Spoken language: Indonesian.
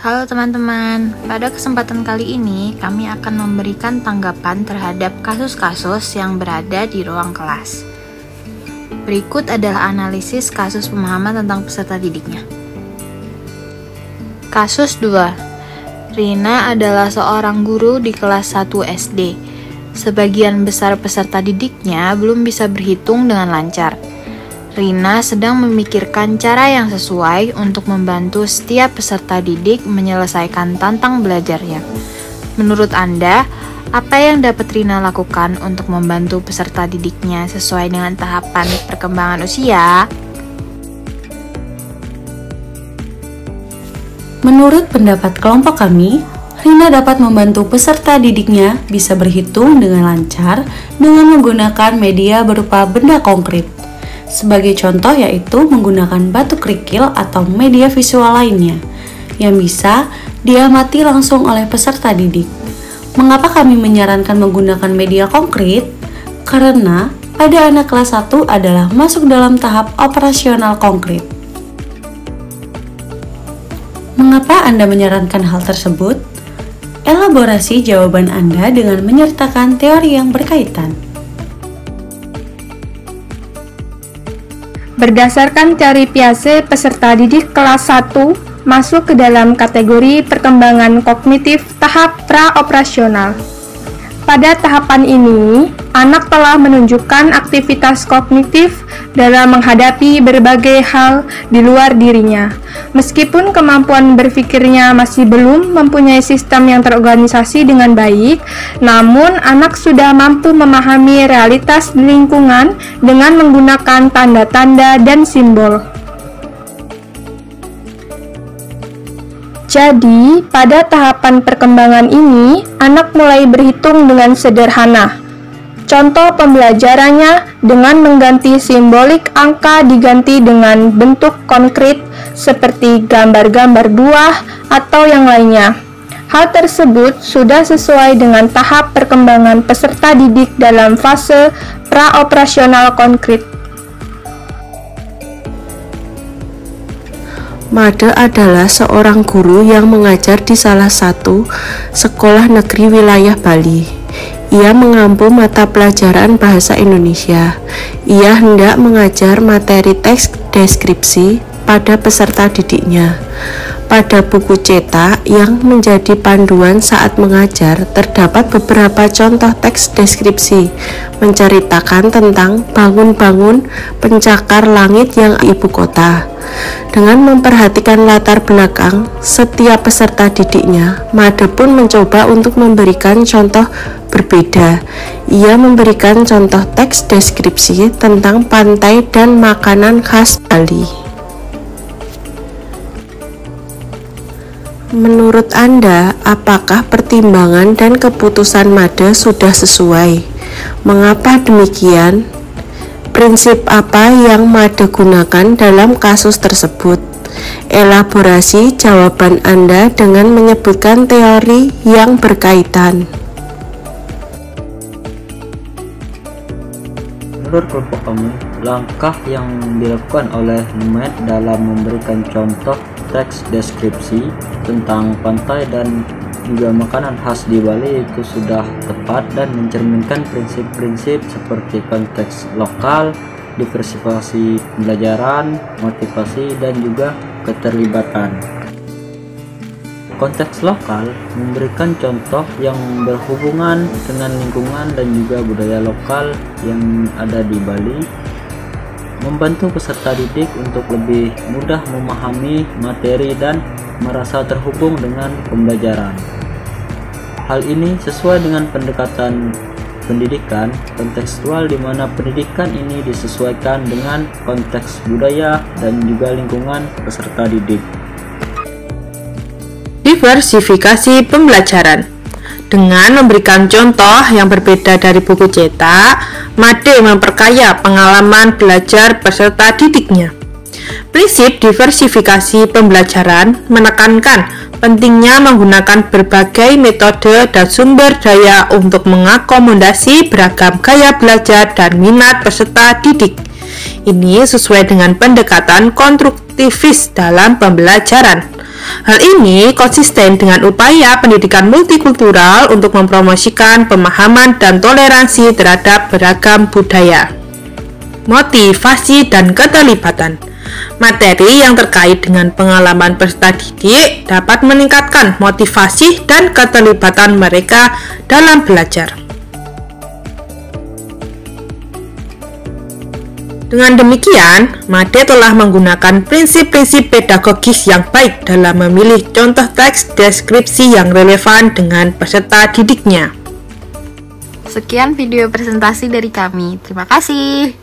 Halo teman-teman, pada kesempatan kali ini kami akan memberikan tanggapan terhadap kasus-kasus yang berada di ruang kelas. Berikut adalah analisis kasus pemahaman tentang peserta didiknya. Kasus 2. Rina adalah seorang guru di kelas 1 SD. Sebagian besar peserta didiknya belum bisa berhitung dengan lancar. Rina sedang memikirkan cara yang sesuai untuk membantu setiap peserta didik menyelesaikan tantang belajarnya. Menurut Anda, apa yang dapat Rina lakukan untuk membantu peserta didiknya sesuai dengan tahapan perkembangan usia? Menurut pendapat kelompok kami, Rina dapat membantu peserta didiknya bisa berhitung dengan lancar dengan menggunakan media berupa benda konkret. Sebagai contoh yaitu menggunakan batu kerikil atau media visual lainnya yang bisa diamati langsung oleh peserta didik. Mengapa kami menyarankan menggunakan media konkret? Karena pada anak kelas 1 adalah masuk dalam tahap operasional konkret. Mengapa Anda menyarankan hal tersebut? Elaborasi jawaban Anda dengan menyertakan teori yang berkaitan. Berdasarkan teori Piaget, peserta didik kelas 1 masuk ke dalam kategori perkembangan kognitif tahap pra-operasional. Pada tahapan ini, anak telah menunjukkan aktivitas kognitif dalam menghadapi berbagai hal di luar dirinya. Meskipun kemampuan berpikirnya masih belum mempunyai sistem yang terorganisasi dengan baik, namun anak sudah mampu memahami realitas di lingkungan dengan menggunakan tanda-tanda dan simbol. Jadi, pada tahapan perkembangan ini, anak mulai berhitung dengan sederhana. Contoh pembelajarannya dengan mengganti simbolik angka diganti dengan bentuk konkret seperti gambar-gambar buah atau yang lainnya. Hal tersebut sudah sesuai dengan tahap perkembangan peserta didik dalam fase pra-operasional konkret. Made adalah seorang guru yang mengajar di salah satu sekolah negeri wilayah Bali. Ia mengampu mata pelajaran bahasa Indonesia. Ia hendak mengajar materi teks deskripsi pada peserta didiknya. Pada buku cetak yang menjadi panduan saat mengajar, terdapat beberapa contoh teks deskripsi menceritakan tentang bangun-bangun pencakar langit yang ibu kota. Dengan memperhatikan latar belakang setiap peserta didiknya, Made pun mencoba untuk memberikan contoh berbeda. Ia memberikan contoh teks deskripsi tentang pantai dan makanan khas Bali. Menurut Anda, apakah pertimbangan dan keputusan Made sudah sesuai? Mengapa demikian? Prinsip apa yang Made gunakan dalam kasus tersebut? Elaborasi jawaban Anda dengan menyebutkan teori yang berkaitan. Menurut kelompok kami, langkah yang dilakukan oleh Made dalam memberikan contoh teks deskripsi tentang pantai dan juga makanan khas di Bali itu sudah tepat dan mencerminkan prinsip-prinsip seperti konteks lokal, diversifikasi pembelajaran, motivasi, dan juga keterlibatan. Konteks lokal memberikan contoh yang berhubungan dengan lingkungan dan juga budaya lokal yang ada di Bali, membantu peserta didik untuk lebih mudah memahami materi dan merasa terhubung dengan pembelajaran. Hal ini sesuai dengan pendekatan pendidikan kontekstual di mana pendidikan ini disesuaikan dengan konteks budaya dan juga lingkungan peserta didik. Diversifikasi pembelajaran. Dengan memberikan contoh yang berbeda dari buku cetak, Made memperkaya pengalaman belajar peserta didiknya. Prinsip diversifikasi pembelajaran menekankan pentingnya menggunakan berbagai metode dan sumber daya untuk mengakomodasi beragam gaya belajar dan minat peserta didik. Ini sesuai dengan pendekatan konstruktivis dalam pembelajaran. Hal ini konsisten dengan upaya pendidikan multikultural untuk mempromosikan pemahaman dan toleransi terhadap beragam budaya. Motivasi dan keterlibatan. Materi yang terkait dengan pengalaman peserta didik dapat meningkatkan motivasi dan keterlibatan mereka dalam belajar. Dengan demikian, Made telah menggunakan prinsip-prinsip pedagogis yang baik dalam memilih contoh teks deskripsi yang relevan dengan peserta didiknya. Sekian video presentasi dari kami. Terima kasih.